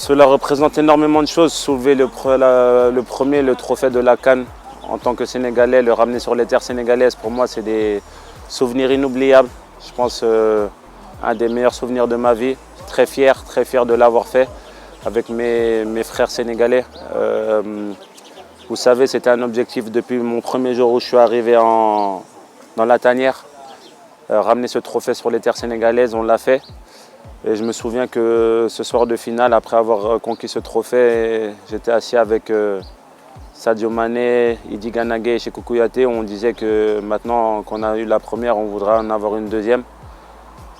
Cela représente énormément de choses. Soulever le premier, le trophée de la CAN en tant que Sénégalais, le ramener sur les terres sénégalaises, pour moi, c'est des souvenirs inoubliables. Je pense un des meilleurs souvenirs de ma vie. Très fier de l'avoir fait avec mes frères sénégalais. Vous savez, c'était un objectif depuis mon premier jour où je suis arrivé dans la tanière. Ramener ce trophée sur les terres sénégalaises, on l'a fait. Et je me souviens que ce soir de finale, après avoir conquis ce trophée, j'étais assis avec Sadio Mané, Idi Ganagé et Cheikhou Kouyaté. On disait que maintenant qu'on a eu la première, on voudra en avoir une deuxième.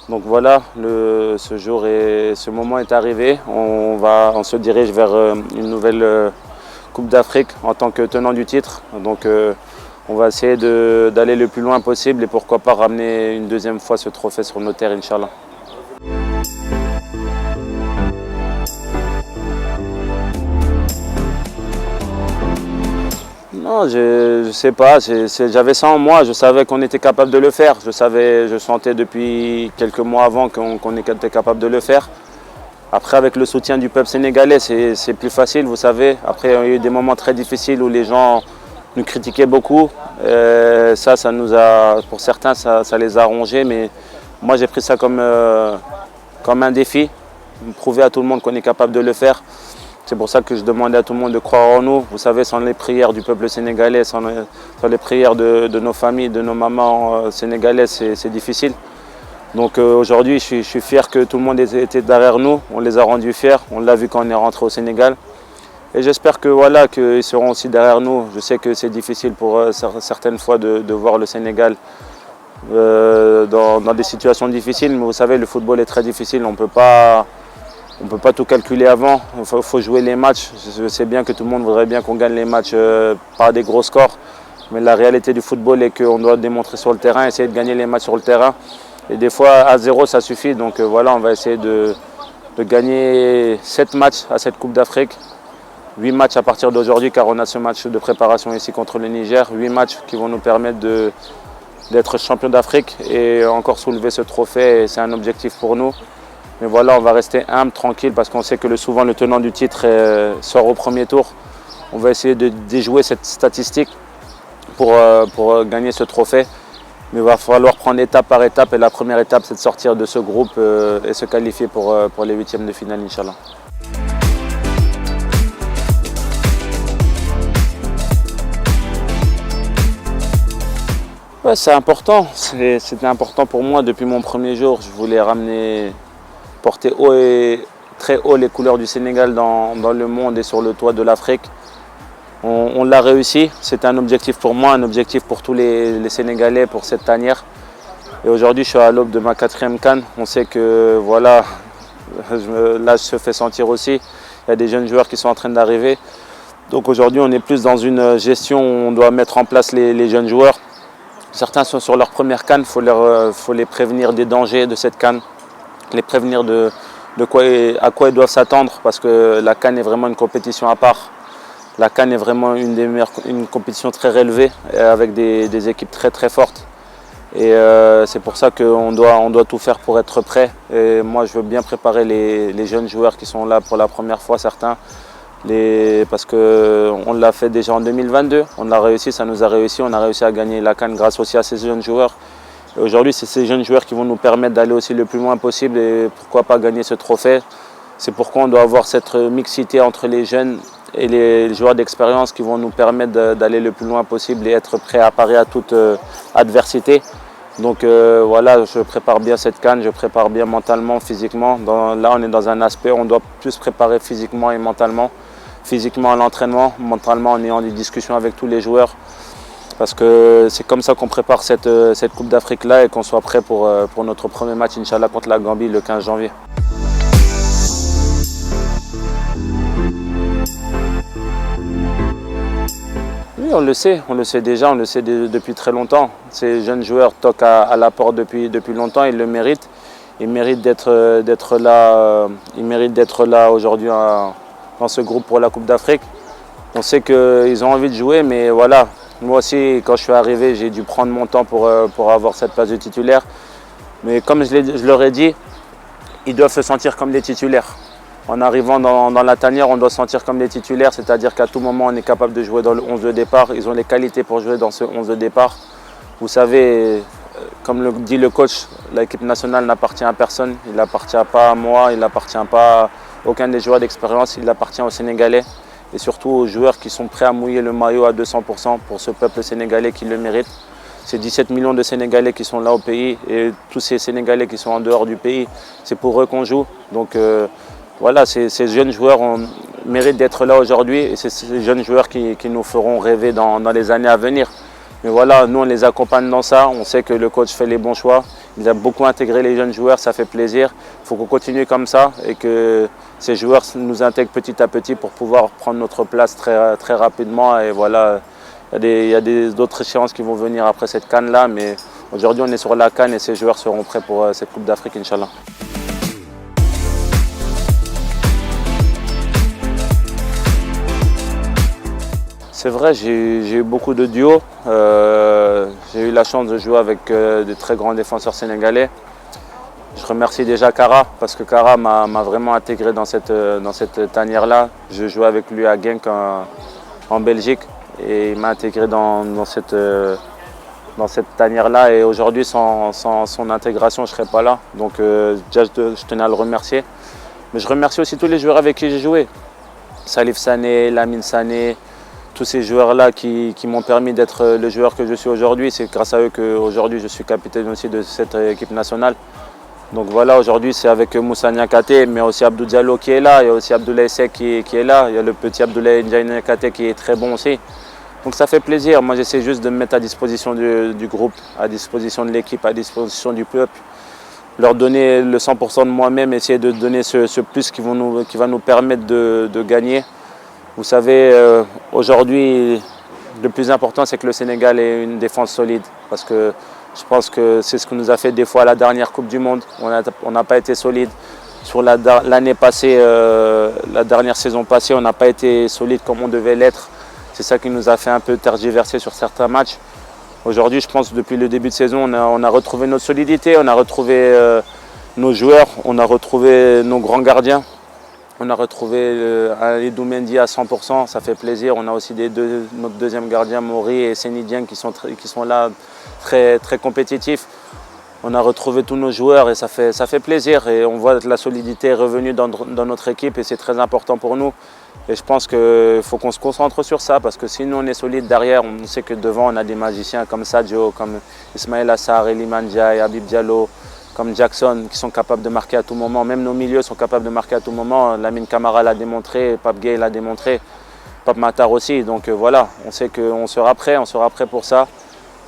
Donc voilà, ce jour et ce moment est arrivé. On se dirige vers une nouvelle Coupe d'Afrique en tant que tenant du titre. Donc on va essayer d'aller le plus loin possible et pourquoi pas ramener une deuxième fois ce trophée sur nos terres, Inch'Allah. Non, je ne sais pas, j'avais ça en moi, je savais qu'on était capable de le faire. Je sentais depuis quelques mois avant qu'on était capable de le faire. Après, avec le soutien du peuple sénégalais, c'est plus facile, vous savez. Après, il y a eu des moments très difficiles où les gens nous critiquaient beaucoup. Ça nous a, pour certains, ça les a rongés, mais moi j'ai pris ça comme un défi, prouver à tout le monde qu'on est capable de le faire. C'est pour ça que je demandais à tout le monde de croire en nous. Vous savez, sans les prières du peuple sénégalais, sans les prières de nos familles, de nos mamans sénégalaises, c'est difficile. Donc aujourd'hui, je suis fier que tout le monde était derrière nous. On les a rendus fiers. On l'a vu quand on est rentré au Sénégal. Et j'espère que voilà, qu'ils seront aussi derrière nous. Je sais que c'est difficile pour certaines fois de voir le Sénégal dans des situations difficiles. Mais vous savez, le football est très difficile. On ne peut pas tout calculer avant. Il faut jouer les matchs. Je sais bien que tout le monde voudrait bien qu'on gagne les matchs par des gros scores. Mais la réalité du football est qu'on doit démontrer sur le terrain, essayer de gagner les matchs sur le terrain. Et des fois, à 0, ça suffit. Donc voilà, on va essayer de gagner 7 matchs à cette Coupe d'Afrique. 8 matchs à partir d'aujourd'hui, car on a ce match de préparation ici contre le Niger. 8 matchs qui vont nous permettre d'être champion d'Afrique et encore soulever ce trophée. C'est un objectif pour nous. Mais voilà, on va rester humble, tranquille, parce qu'on sait que souvent le tenant du titre sort au premier tour. On va essayer de déjouer cette statistique pour gagner ce trophée. Mais il va falloir prendre étape par étape. Et la première étape, c'est de sortir de ce groupe et se qualifier pour les huitièmes de finale, Inch'Allah. Ouais, c'est important. C'était important pour moi depuis mon premier jour. Je voulais porter haut et très haut les couleurs du Sénégal dans le monde et sur le toit de l'Afrique. On l'a réussi, c'était un objectif pour moi, un objectif pour tous les Sénégalais, pour cette tanière. Et aujourd'hui, je suis à l'aube de ma 4e CAN. On sait que voilà, l'âge se fait sentir aussi. Il y a des jeunes joueurs qui sont en train d'arriver. Donc aujourd'hui, on est plus dans une gestion où on doit mettre en place les jeunes joueurs. Certains sont sur leur première CAN, faut les prévenir des dangers de cette CAN, les prévenir à quoi ils doivent s'attendre, parce que la CAN est vraiment une compétition à part. La CAN est vraiment une compétition très relevée, avec des équipes très fortes. Et c'est pour ça qu'on doit tout faire pour être prêt. Et moi, je veux bien préparer les jeunes joueurs qui sont là pour la première fois, certains. Parce qu'on l'a fait déjà en 2022, on l'a réussi, ça nous a réussi. On a réussi à gagner la CAN grâce aussi à ces jeunes joueurs. Et aujourd'hui, c'est ces jeunes joueurs qui vont nous permettre d'aller aussi le plus loin possible et pourquoi pas gagner ce trophée. C'est pourquoi on doit avoir cette mixité entre les jeunes et les joueurs d'expérience qui vont nous permettre d'aller le plus loin possible et être prêts à parer à toute adversité. Donc voilà, je prépare bien cette CAN, je prépare bien mentalement, physiquement. Là, on est dans un aspect où on doit plus préparer physiquement et mentalement. Physiquement à l'entraînement, mentalement en ayant des discussions avec tous les joueurs. Parce que c'est comme ça qu'on prépare cette Coupe d'Afrique-là et qu'on soit prêt pour notre premier match, Inch'Allah, contre la Gambie le 15 janvier. Oui, on le sait déjà, on le sait depuis très longtemps. Ces jeunes joueurs toquent à la porte depuis longtemps, ils le méritent. Ils méritent d'être là aujourd'hui dans ce groupe pour la Coupe d'Afrique. On sait qu'ils ont envie de jouer, mais voilà. Moi aussi, quand je suis arrivé, j'ai dû prendre mon temps pour avoir cette place de titulaire. Mais comme je leur ai dit, ils doivent se sentir comme des titulaires. En arrivant dans la tanière, on doit se sentir comme des titulaires, c'est-à-dire qu'à tout moment, on est capable de jouer dans le 11 de départ. Ils ont les qualités pour jouer dans ce 11 de départ. Vous savez, comme le dit le coach, l'équipe nationale n'appartient à personne. Il n'appartient pas à moi, il n'appartient pas à aucun des joueurs d'expérience. Il appartient aux Sénégalais et surtout aux joueurs qui sont prêts à mouiller le maillot à 200% pour ce peuple sénégalais qui le mérite. C'est 17 millions de Sénégalais qui sont là au pays et tous ces Sénégalais qui sont en dehors du pays, c'est pour eux qu'on joue. Donc voilà, ces jeunes joueurs méritent d'être là aujourd'hui et c'est ces jeunes joueurs qui nous feront rêver dans les années à venir. Mais voilà, nous on les accompagne dans ça, on sait que le coach fait les bons choix. Il a beaucoup intégré les jeunes joueurs, ça fait plaisir. Il faut qu'on continue comme ça et que ces joueurs nous intègrent petit à petit pour pouvoir prendre notre place très, très rapidement. Et voilà, il y a d'autres échéances qui vont venir après cette CAN-là, mais aujourd'hui on est sur la CAN et ces joueurs seront prêts pour cette Coupe d'Afrique, Inch'Allah. C'est vrai, j'ai eu beaucoup de duos. J'ai eu la chance de jouer avec de très grands défenseurs sénégalais. Je remercie déjà Kara parce que Kara m'a vraiment intégré dans cette tanière-là. Je jouais avec lui à Genk en Belgique et il m'a intégré dans cette tanière-là. Et aujourd'hui, sans son intégration, je ne serais pas là. Donc déjà, je tenais à le remercier. Mais je remercie aussi tous les joueurs avec qui j'ai joué. Salif Sané, Lamine Sané, tous ces joueurs-là qui m'ont permis d'être le joueur que je suis aujourd'hui. C'est grâce à eux qu'aujourd'hui je suis capitaine aussi de cette équipe nationale. Donc voilà, aujourd'hui c'est avec Moussa Niakhaté, mais aussi Abdou Diallo qui est là, il y a aussi Abdoulaye Seck qui est là, il y a le petit Abdoulaye Niakhaté qui est très bon aussi. Donc ça fait plaisir, moi j'essaie juste de me mettre à disposition du groupe, à disposition de l'équipe, à disposition du peuple. Leur donner le 100% de moi-même, essayer de donner ce plus qui va nous permettre de gagner. Vous savez, aujourd'hui, le plus important, c'est que le Sénégal ait une défense solide. Parce que je pense que c'est ce que nous a fait des fois à la dernière Coupe du Monde. On n'a pas été solide. Sur l'année passée, la dernière saison passée, on n'a pas été solide comme on devait l'être. C'est ça qui nous a fait un peu tergiverser sur certains matchs. Aujourd'hui, je pense que depuis le début de saison, on a retrouvé notre solidité, on a retrouvé nos joueurs, on a retrouvé nos grands gardiens. On a retrouvé Alidou Mendy à 100%, ça fait plaisir. On a aussi notre deuxième gardien, Mori et Sénidien, qui sont là très, très compétitifs. On a retrouvé tous nos joueurs et ça fait plaisir. Et on voit que la solidité est revenue dans notre équipe et c'est très important pour nous. Et je pense qu'il faut qu'on se concentre sur ça parce que si nous on est solide derrière, on sait que devant on a des magiciens comme Sadio, comme Ismaël Assar, Iliman Ndiaye, Habib Diallo, comme Jackson, qui sont capables de marquer à tout moment. Même nos milieux sont capables de marquer à tout moment. Lamine Camara l'a démontré, Pape Gueye l'a démontré, Pape Matar aussi. Donc voilà, on sait qu'on sera prêt pour ça.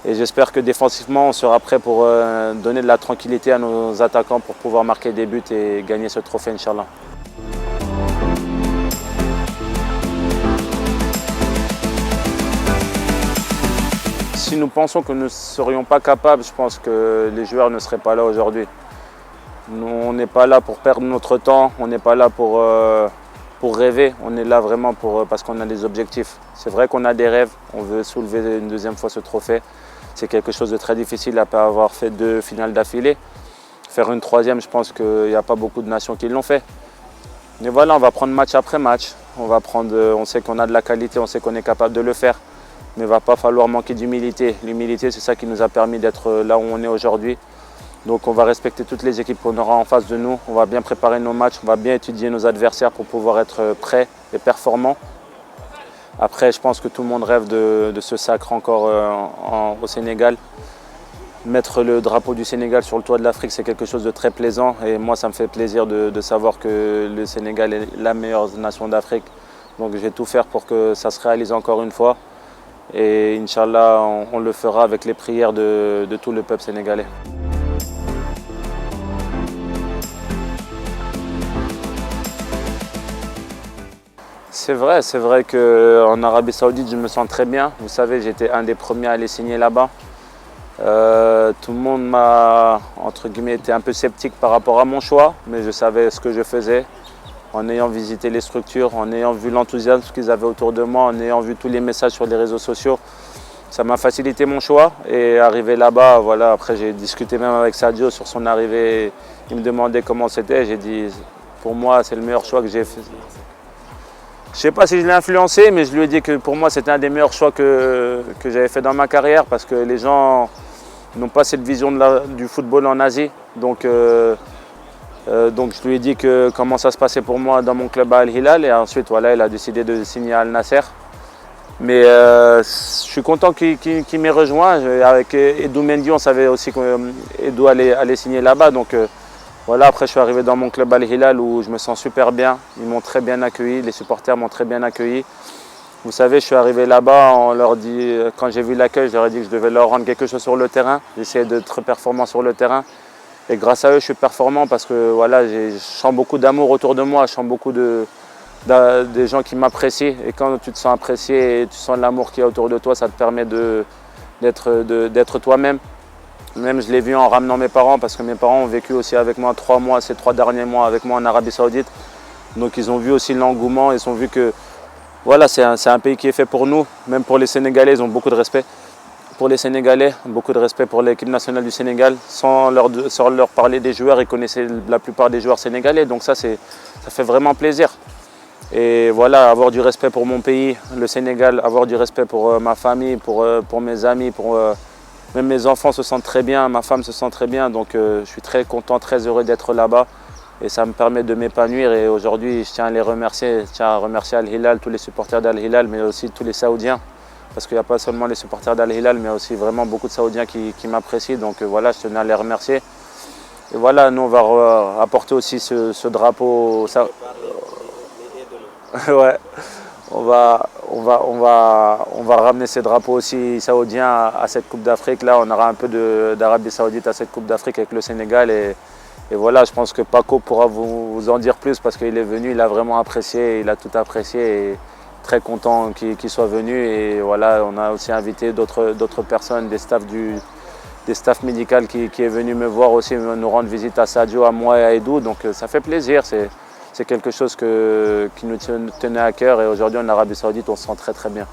Et j'espère que défensivement, on sera prêt pour donner de la tranquillité à nos attaquants pour pouvoir marquer des buts et gagner ce trophée, Inch'Allah. Si nous pensons que nous ne serions pas capables, je pense que les joueurs ne seraient pas là aujourd'hui. Nous, on n'est pas là pour perdre notre temps, on n'est pas là pour rêver, on est là vraiment parce qu'on a des objectifs. C'est vrai qu'on a des rêves, on veut soulever une deuxième fois ce trophée. C'est quelque chose de très difficile après avoir fait 2 finales d'affilée. Faire une troisième, je pense qu'il n'y a pas beaucoup de nations qui l'ont fait. Mais voilà, on va prendre match après match. On sait qu'on a de la qualité, on sait qu'on est capable de le faire. Mais il ne va pas falloir manquer d'humilité. L'humilité, c'est ça qui nous a permis d'être là où on est aujourd'hui. Donc on va respecter toutes les équipes qu'on aura en face de nous. On va bien préparer nos matchs, on va bien étudier nos adversaires pour pouvoir être prêts et performants. Après, je pense que tout le monde rêve de ce sacre encore au Sénégal. Mettre le drapeau du Sénégal sur le toit de l'Afrique, c'est quelque chose de très plaisant. Et moi, ça me fait plaisir de savoir que le Sénégal est la meilleure nation d'Afrique. Donc je vais tout faire pour que ça se réalise encore une fois. Et Inch'Allah, on le fera avec les prières de tout le peuple sénégalais. C'est vrai qu'en Arabie Saoudite, je me sens très bien. Vous savez, j'étais un des premiers à aller signer là-bas. Tout le monde m'a, entre guillemets, été un peu sceptique par rapport à mon choix, mais je savais ce que je faisais. En ayant visité les structures, en ayant vu l'enthousiasme qu'ils avaient autour de moi, en ayant vu tous les messages sur les réseaux sociaux, ça m'a facilité mon choix. Et arrivé là-bas, voilà, après j'ai discuté même avec Sadio sur son arrivée. Il me demandait comment c'était. J'ai dit, pour moi, c'est le meilleur choix que j'ai fait. Je ne sais pas si je l'ai influencé, mais je lui ai dit que pour moi, c'était un des meilleurs choix que j'avais fait dans ma carrière parce que les gens n'ont pas cette vision du football en Asie. Donc je lui ai dit comment ça se passait pour moi dans mon club à Al Hilal et ensuite voilà, il a décidé de signer à Al Nasser. Mais je suis content qu'il m'ait rejoint. Avec Edou Mendy, on savait aussi qu'Edou allait signer là-bas. Donc voilà, après je suis arrivé dans mon club Al Hilal où je me sens super bien. Ils m'ont très bien accueilli, les supporters m'ont très bien accueilli. Vous savez, je suis arrivé là-bas, quand j'ai vu l'accueil, je leur ai dit que je devais leur rendre quelque chose sur le terrain. J'essayais d'être performant sur le terrain. Et grâce à eux, je suis performant parce que voilà, je sens beaucoup d'amour autour de moi, je sens beaucoup des gens qui m'apprécient. Et quand tu te sens apprécié et tu sens l'amour qu'il y a autour de toi, ça te permet d'être toi-même. Même je l'ai vu en ramenant mes parents parce que mes parents ont vécu aussi avec moi 3 mois, ces 3 derniers mois avec moi en Arabie Saoudite. Donc ils ont vu aussi l'engouement, ils ont vu que voilà, c'est un pays qui est fait pour nous. Même pour les Sénégalais, ils ont beaucoup de respect pour les Sénégalais, beaucoup de respect pour l'équipe nationale du Sénégal. Sans leur parler des joueurs, ils connaissaient la plupart des joueurs sénégalais. Donc ça fait vraiment plaisir. Et voilà, avoir du respect pour mon pays, le Sénégal, avoir du respect pour ma famille, pour mes amis, même mes enfants se sentent très bien, ma femme se sent très bien. Donc je suis très content, très heureux d'être là-bas. Et ça me permet de m'épanouir. Et aujourd'hui, je tiens à les remercier. Je tiens à remercier Al Hilal, tous les supporters d'Al Hilal, mais aussi tous les Saoudiens. Parce qu'il n'y a pas seulement les supporters d'Al Hilal, mais aussi vraiment beaucoup de Saoudiens qui m'apprécient. Donc voilà, je tenais à les remercier. Et voilà, nous on va apporter aussi ce drapeau. Ouais, on va ramener ces drapeaux aussi saoudiens à cette Coupe d'Afrique. Là, on aura un peu d'Arabie Saoudite à cette Coupe d'Afrique avec le Sénégal. Et voilà, je pense que Paco pourra vous en dire plus parce qu'il est venu, il a vraiment apprécié, il a tout apprécié et très content qu'il soit venu. Et voilà, on a aussi invité d'autres personnes, des staffs médicaux qui est venu me voir aussi, nous rendre visite à Sadio, à moi et à Edou. Donc ça fait plaisir, c'est quelque chose qui nous tenait à cœur et aujourd'hui en Arabie Saoudite, on se sent très très bien.